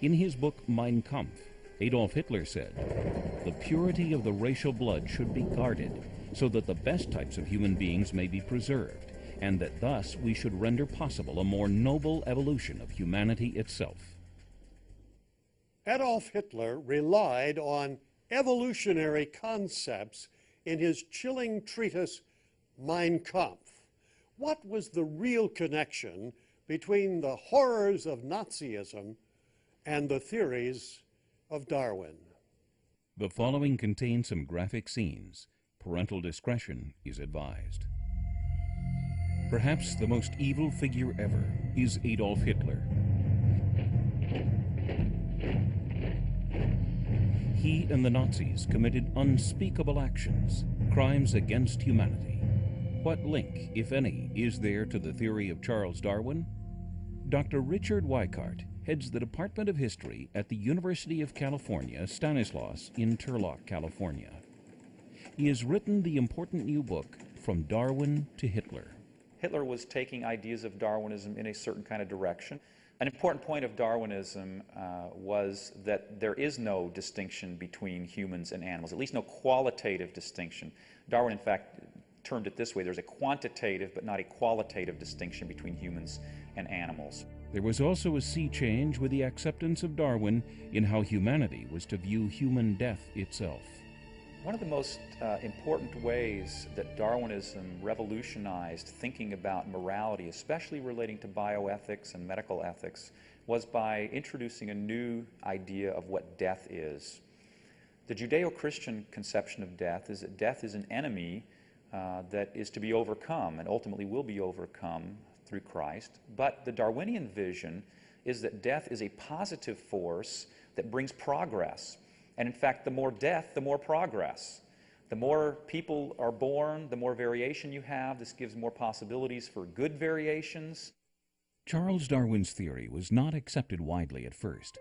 In his book Mein Kampf, Adolf Hitler said, "The purity of the racial blood should be guarded so that the best types of human beings may be preserved, and that thus we should render possible a more noble evolution of humanity itself." Adolf Hitler relied on evolutionary concepts in his chilling treatise Mein Kampf. What was the real connection between the horrors of Nazism and the theories of Darwin? The following contains some graphic scenes. Parental discretion is advised. Perhaps the most evil figure ever is Adolf Hitler. He and the Nazis committed unspeakable actions, crimes against humanity. What link, if any, is there to the theory of Charles Darwin? Dr. Richard Weikart heads the Department of History at the University of California, Stanislaus in Turlock, California. He has written the important new book, From Darwin to Hitler. Hitler was taking ideas of Darwinism in a certain kind of direction. An important point of Darwinism was that there is no distinction between humans and animals, at least no qualitative distinction. Darwin, in fact, termed it this way: there's a quantitative but not a qualitative distinction between humans and animals. There was also a sea change with the acceptance of Darwin in how humanity was to view human death itself. One of the most important ways that Darwinism revolutionized thinking about morality, especially relating to bioethics and medical ethics, was by introducing a new idea of what death is. The Judeo-Christian conception of death is that death is an enemy that is to be overcome and ultimately will be overcome through Christ. But the Darwinian vision is that death is a positive force that brings progress. And in fact, the more death, the more progress. The more people are born, the more variation you have. This gives more possibilities for good variations. Charles Darwin's theory was not accepted widely at first,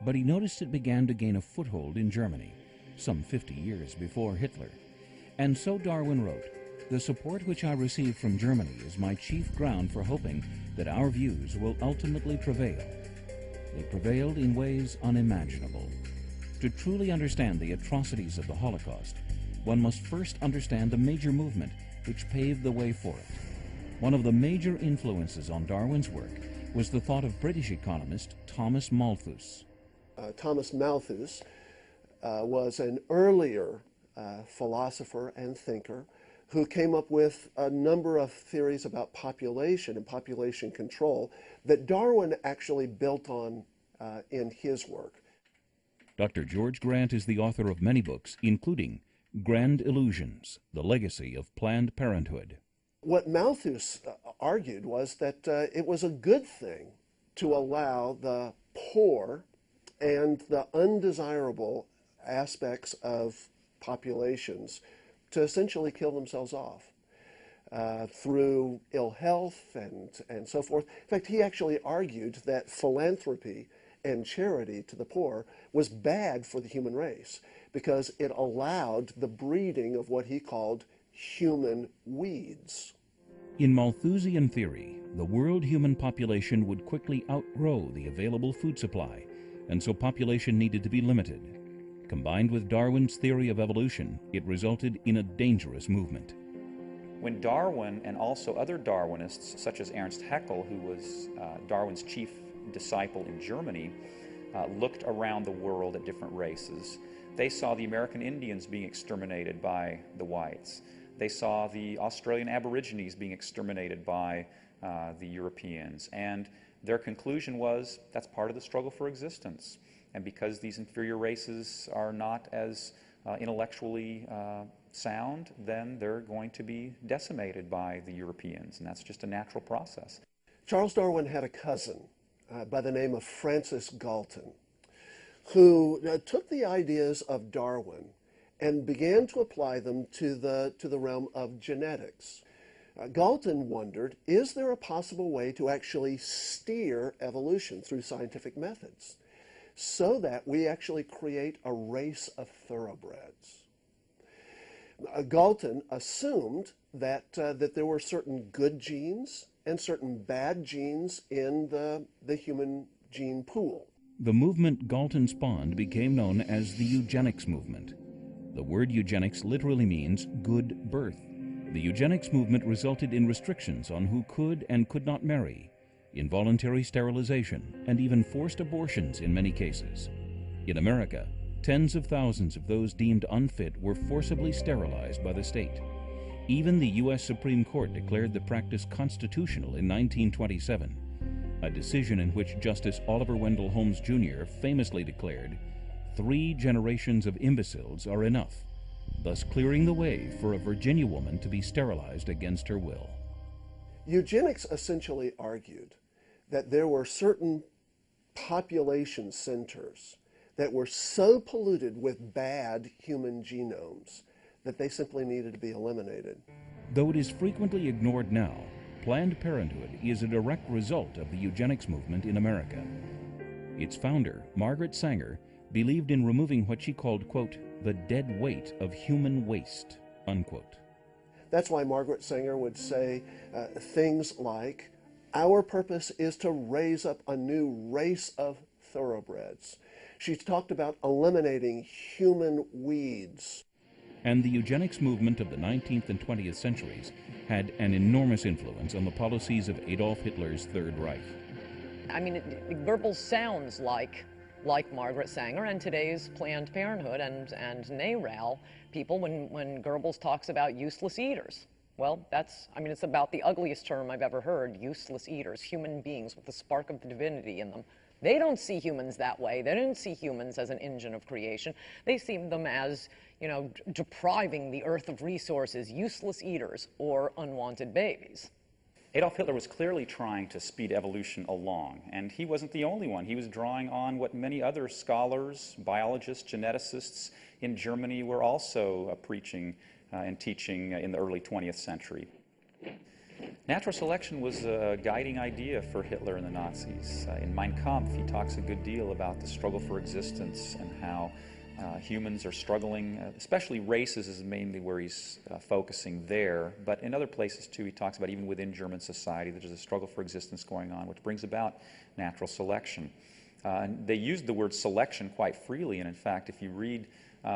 but he noticed it began to gain a foothold in Germany, some 50 years before Hitler. And so Darwin wrote, "The support which I receive from Germany is my chief ground for hoping that our views will ultimately prevail." They prevailed in ways unimaginable. To truly understand the atrocities of the Holocaust, one must first understand the major movement which paved the way for it. One of the major influences on Darwin's work was the thought of British economist Thomas Malthus. Thomas Malthus was an earlier philosopher and thinker who came up with a number of theories about population and population control that Darwin actually built on in his work. Dr. George Grant is the author of many books, including Grand Illusions, The Legacy of Planned Parenthood. What Malthus argued was that it was a good thing to allow the poor and the undesirable aspects of populations to essentially kill themselves off through ill health and so forth. In fact, he actually argued that philanthropy and charity to the poor was bad for the human race because it allowed the breeding of what he called human weeds. In Malthusian theory, the world human population would quickly outgrow the available food supply, and so population needed to be limited. Combined with Darwin's theory of evolution, it resulted in a dangerous movement. When Darwin and also other Darwinists, such as Ernst Haeckel, who was Darwin's chief disciple in Germany, looked around the world at different races, they saw the American Indians being exterminated by the whites. They saw the Australian Aborigines being exterminated by the Europeans. And their conclusion was that's part of the struggle for existence. And because these inferior races are not as intellectually sound, then they're going to be decimated by the Europeans. And that's just a natural process. Charles Darwin had a cousin by the name of Francis Galton, who took the ideas of Darwin and began to apply them to the realm of genetics. Galton wondered, is there a possible way to actually steer evolution through scientific methods so that we actually create a race of thoroughbreds? Galton assumed that there were certain good genes and certain bad genes in the human gene pool. The movement Galton spawned became known as the eugenics movement. The word eugenics literally means good birth. The eugenics movement resulted in restrictions on who could and could not marry, involuntary sterilization, and even forced abortions in many cases. In America, tens of thousands of those deemed unfit were forcibly sterilized by the state. Even the U.S. Supreme Court declared the practice constitutional in 1927, a decision in which Justice Oliver Wendell Holmes Jr. famously declared, "3 generations of imbeciles are enough," thus clearing the way for a Virginia woman to be sterilized against her will. Eugenics essentially argued that there were certain population centers that were so polluted with bad human genomes that they simply needed to be eliminated. Though it is frequently ignored now, Planned Parenthood is a direct result of the eugenics movement in America. Its founder, Margaret Sanger, believed in removing what she called, quote, the dead weight of human waste, unquote. That's why Margaret Sanger would say things like, "Our purpose is to raise up a new race of thoroughbreds." She talked about eliminating human weeds. And the eugenics movement of the 19th and 20th centuries had an enormous influence on the policies of Adolf Hitler's Third Reich. I mean, Goebbels sounds like Margaret Sanger and today's Planned Parenthood and NARAL people when Goebbels talks about useless eaters. Well, it's about the ugliest term I've ever heard, useless eaters, human beings with the spark of the divinity in them. They don't see humans that way. They don't see humans as an engine of creation. They see them as, depriving the earth of resources, useless eaters, or unwanted babies. Adolf Hitler was clearly trying to speed evolution along, and he wasn't the only one. He was drawing on what many other scholars, biologists, geneticists in Germany were also preaching and teaching in the early 20th century. Natural selection was a guiding idea for Hitler and the Nazis. In Mein Kampf, he talks a good deal about the struggle for existence and how humans are struggling, especially races is mainly where he's focusing there, but in other places too he talks about even within German society that there's a struggle for existence going on which brings about natural selection. And they used the word selection quite freely, and in fact if you read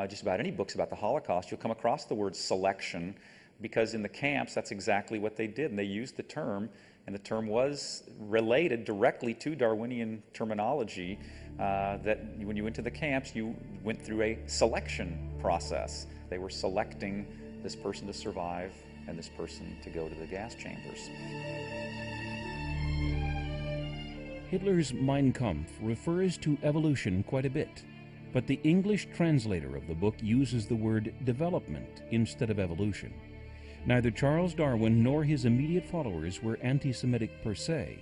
just about any books about the Holocaust you'll come across the word selection, because in the camps that's exactly what they did, and they used the term, and the term was related directly to Darwinian terminology, that when you went to the camps you went through a selection process. They were selecting this person to survive and this person to go to the gas chambers. Hitler's Mein Kampf refers to evolution quite a bit, but the English translator of the book uses the word development instead of evolution. Neither Charles Darwin nor his immediate followers were anti-Semitic per se,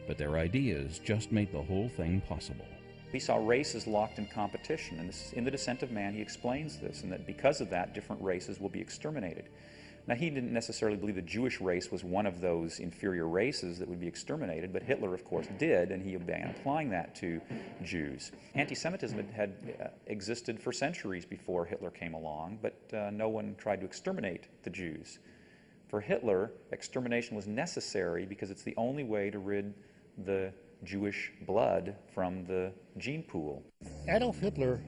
but their ideas just made the whole thing possible. He saw races locked in competition, and this, in The Descent of Man he explains this, and that because of that different races will be exterminated. Now he didn't necessarily believe the Jewish race was one of those inferior races that would be exterminated, but Hitler of course did, and he began applying that to Jews. Anti-Semitism had existed for centuries before Hitler came along, but no one tried to exterminate the Jews. For Hitler, extermination was necessary because it's the only way to rid the Jewish blood from the gene pool. Adolf Hitler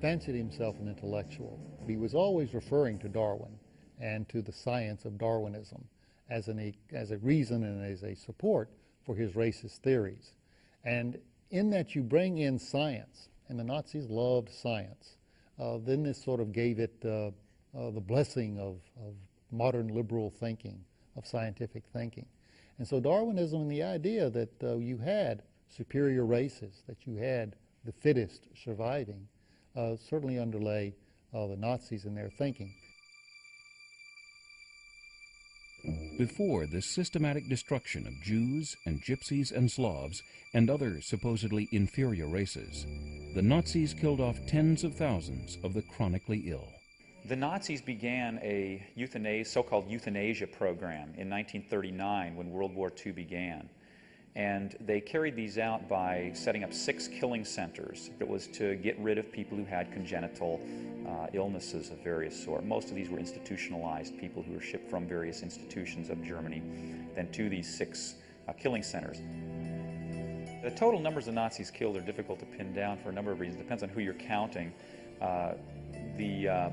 fancied himself an intellectual. He was always referring to Darwin and to the science of Darwinism as a reason and as a support for his racist theories. And in that you bring in science, and the Nazis loved science, then this sort of gave it the blessing of modern liberal thinking, of scientific thinking. And so Darwinism and the idea that you had superior races, that you had the fittest surviving, certainly underlay the Nazis in their thinking. Before the systematic destruction of Jews and Gypsies and Slavs and other supposedly inferior races, the Nazis killed off tens of thousands of the chronically ill. The Nazis began a so-called euthanasia program in 1939 when World War II began. And they carried these out by setting up 6 killing centers. It was to get rid of people who had congenital illnesses of various sorts. Most of these were institutionalized people who were shipped from various institutions of Germany, then to these 6 killing centers. The total numbers of Nazis killed are difficult to pin down for a number of reasons. It depends on who you're counting. The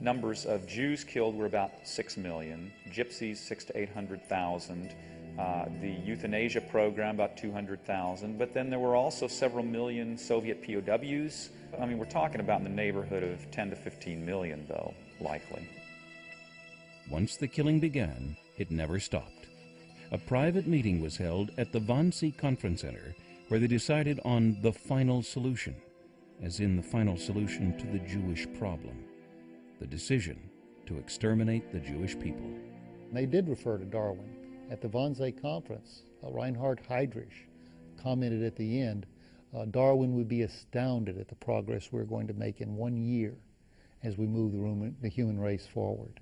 numbers of Jews killed were about 6 million, Gypsies 600 to 800,000, the euthanasia program about 200,000, but then there were also several million Soviet POWs. I mean, we're talking about in the neighborhood of 10 to 15 million, though, likely. Once the killing began, it never stopped. A private meeting was held at the Wannsee Conference Center where they decided on the final solution, as in the final solution to the Jewish problem, the decision to exterminate the Jewish people. They did refer to Darwin. At the Wannsee Conference, Reinhard Heydrich commented at the end, Darwin would be astounded at the progress we're going to make in 1 year as we move the human race forward.